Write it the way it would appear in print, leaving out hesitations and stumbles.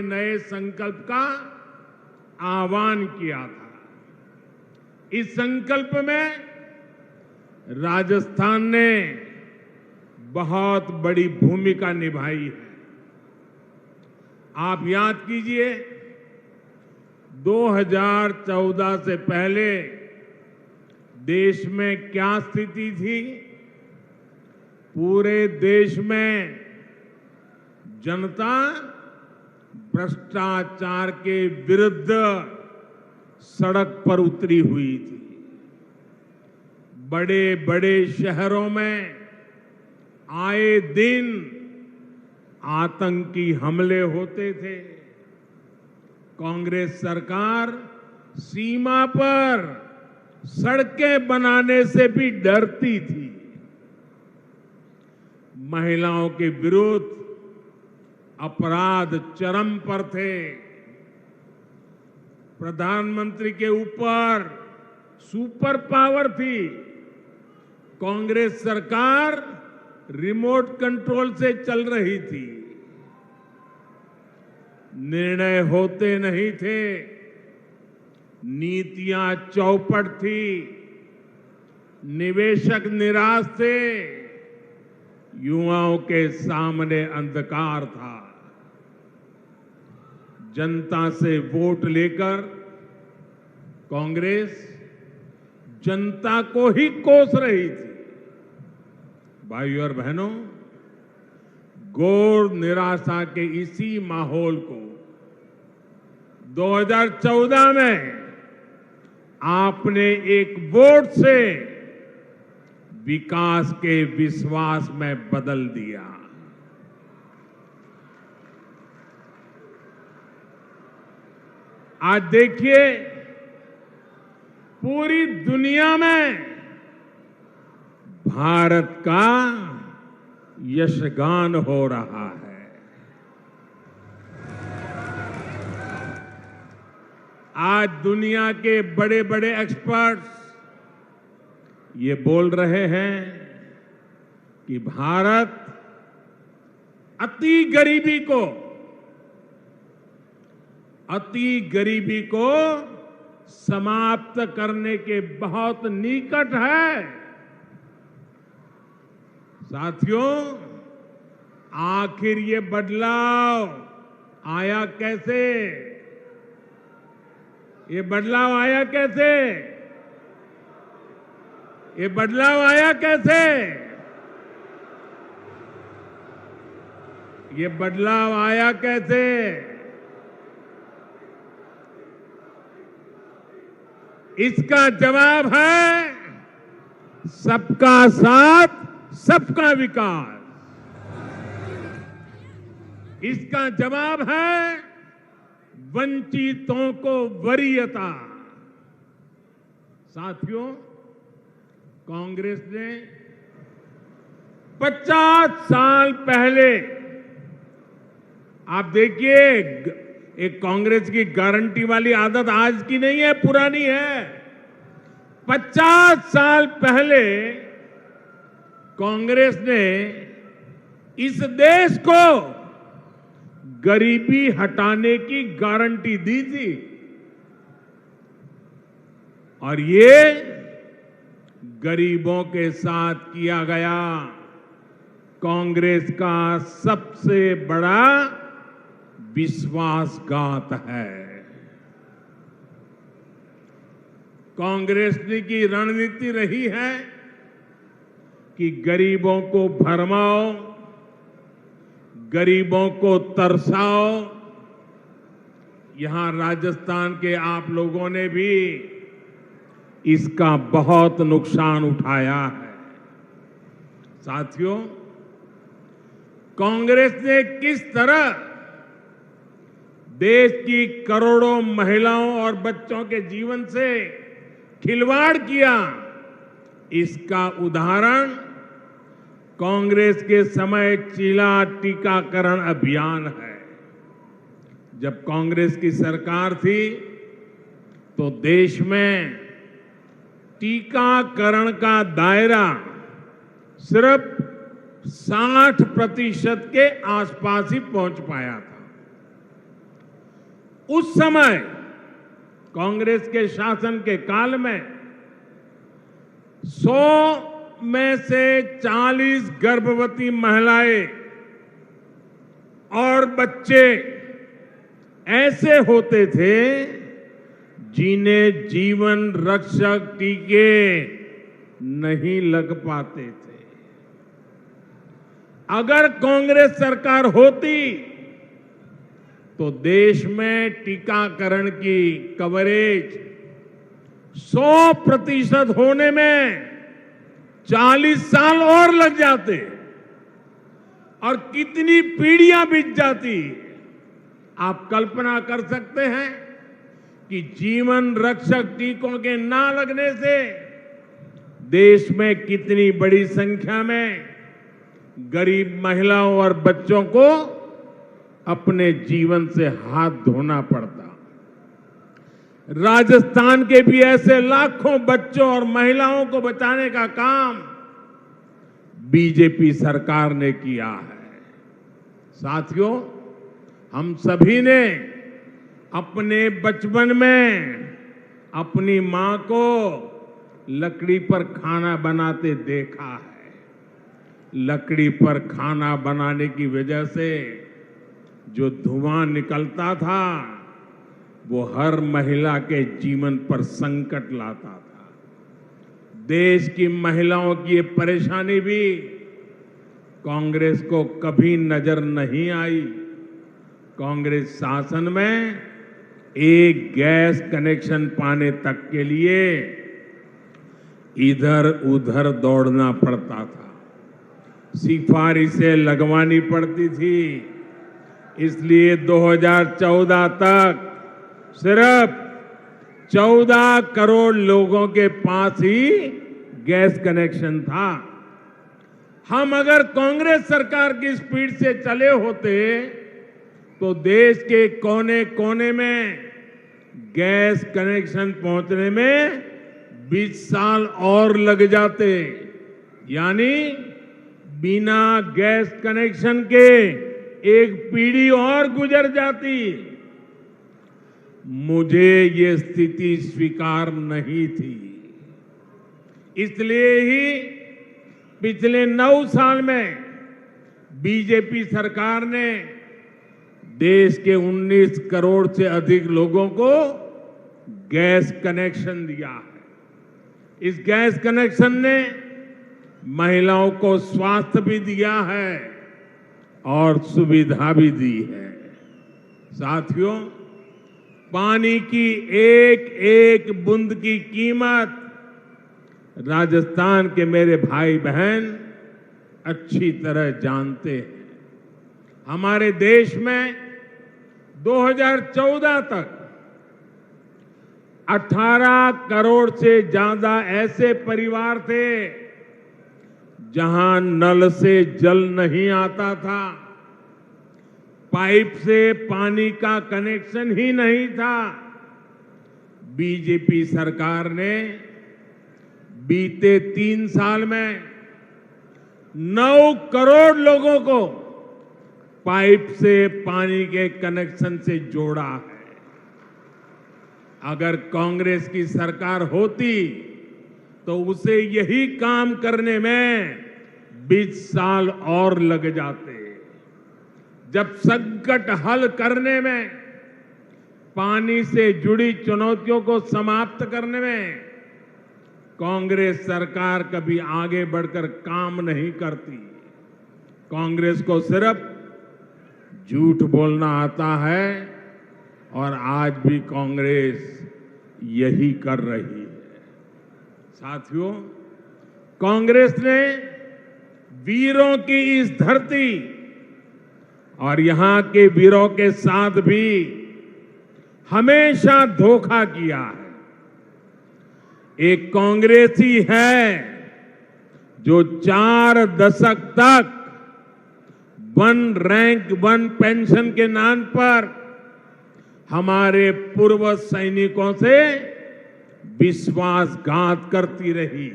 नए संकल्प का आह्वान किया था। इस संकल्प में राजस्थान ने बहुत बड़ी भूमिका निभाई है। आप याद कीजिए, 2014 से पहले देश में क्या स्थिति थी। पूरे देश में जनता भ्रष्टाचार के विरुद्ध सड़क पर उतरी हुई थी। बड़े बड़े शहरों में आए दिन आतंकी हमले होते थे। कांग्रेस सरकार सीमा पर सड़कें बनाने से भी डरती थी। महिलाओं के विरुद्ध अपराध चरम पर थे। प्रधानमंत्री के ऊपर सुपर पावर थी। कांग्रेस सरकार रिमोट कंट्रोल से चल रही थी। निर्णय होते नहीं थे। नीतियां चौपट थी। निवेशक निराश थे। युवाओं के सामने अंधकार था। जनता से वोट लेकर कांग्रेस जनता को ही कोस रही थी। भाइयों और बहनों, घोर निराशा के इसी माहौल को 2014 में आपने एक वोट से विकास के विश्वास में बदल दिया। आज देखिए, पूरी दुनिया में भारत का यशगान हो रहा है। आज दुनिया के बड़े बड़े एक्सपर्ट्स ये बोल रहे हैं कि भारत अति गरीबी को समाप्त करने के बहुत निकट है। साथियों, आखिर ये बदलाव आया कैसे? ये बदलाव आया कैसे? ये बदलाव आया कैसे? ये बदलाव आया कैसे? इसका जवाब है सबका साथ, सबका विकास। इसका जवाब है वंचितों को वरीयता। साथियों, कांग्रेस ने 50 साल पहले, आप देखिए, एक कांग्रेस की गारंटी वाली आदत आज की नहीं है, पुरानी है। 50 साल पहले कांग्रेस ने इस देश को गरीबी हटाने की गारंटी दी थी। और ये गरीबों के साथ किया गया कांग्रेस का सबसे बड़ा विश्वासघात है। कांग्रेस की रणनीति रही है कि गरीबों को भरमाओ, गरीबों को तरसाओ। यहां राजस्थान के आप लोगों ने भी इसका बहुत नुकसान उठाया है। साथियों, कांग्रेस ने किस तरह देश की करोड़ों महिलाओं और बच्चों के जीवन से खिलवाड़ किया, इसका उदाहरण कांग्रेस के समय चीला टीकाकरण अभियान है। जब कांग्रेस की सरकार थी तो देश में टीकाकरण का दायरा सिर्फ 60% के आसपास ही पहुंच पाया था। उस समय कांग्रेस के शासन के काल में 100 में से 40 गर्भवती महिलाएं और बच्चे ऐसे होते थे जिन्हें जीवन रक्षक टीके नहीं लग पाते थे। अगर कांग्रेस सरकार होती तो देश में टीकाकरण की कवरेज 100% होने में 40 साल और लग जाते और कितनी पीढ़ियां बीत जाती। आप कल्पना कर सकते हैं कि जीवन रक्षक टीकों के ना लगने से देश में कितनी बड़ी संख्या में गरीब महिलाओं और बच्चों को अपने जीवन से हाथ धोना पड़ता। राजस्थान के भी ऐसे लाखों बच्चों और महिलाओं को बचाने का काम बीजेपी सरकार ने किया है। साथियों, हम सभी ने अपने बचपन में अपनी मां को लकड़ी पर खाना बनाते देखा है। लकड़ी पर खाना बनाने की वजह से जो धुआं निकलता था वो हर महिला के जीवन पर संकट लाता था। देश की महिलाओं की ये परेशानी भी कांग्रेस को कभी नजर नहीं आई। कांग्रेस शासन में एक गैस कनेक्शन पाने तक के लिए इधर उधर दौड़ना पड़ता था, सिफारिशें लगवानी पड़ती थी। इसलिए 2014 तक सिर्फ 14 करोड़ लोगों के पास ही गैस कनेक्शन था। हम अगर कांग्रेस सरकार की स्पीड से चले होते तो देश के कोने कोने में गैस कनेक्शन पहुंचने में 20 साल और लग जाते। यानी बिना गैस कनेक्शन के एक पीढ़ी और गुजर जाती। मुझे ये स्थिति स्वीकार नहीं थी। इसलिए ही पिछले 9 साल में बीजेपी सरकार ने देश के 19 करोड़ से अधिक लोगों को गैस कनेक्शन दिया है। इस गैस कनेक्शन ने महिलाओं को स्वास्थ्य भी दिया है और सुविधा भी दी है। साथियों, पानी की एक एक बूंद की कीमत राजस्थान के मेरे भाई बहन अच्छी तरह जानते हैं। हमारे देश में 2014 तक 18 करोड़ से ज्यादा ऐसे परिवार थे जहां नल से जल नहीं आता था, पाइप से पानी का कनेक्शन ही नहीं था। बीजेपी सरकार ने बीते 3 साल में 9 करोड़ लोगों को पाइप से पानी के कनेक्शन से जोड़ा है। अगर कांग्रेस की सरकार होती तो उसे यही काम करने में 20 साल और लग जाते। जब संकट हल करने में, पानी से जुड़ी चुनौतियों को समाप्त करने में कांग्रेस सरकार कभी आगे बढ़कर काम नहीं करती। कांग्रेस को सिर्फ झूठ बोलना आता है और आज भी कांग्रेस यही कर रही है। साथियों, कांग्रेस ने वीरों की इस धरती और यहां के वीरों के साथ भी हमेशा धोखा किया है। एक कांग्रेसी है जो 4 दशक तक 1 रैंक 1 पेंशन के नाम पर हमारे पूर्व सैनिकों से विश्वासघात करती रही।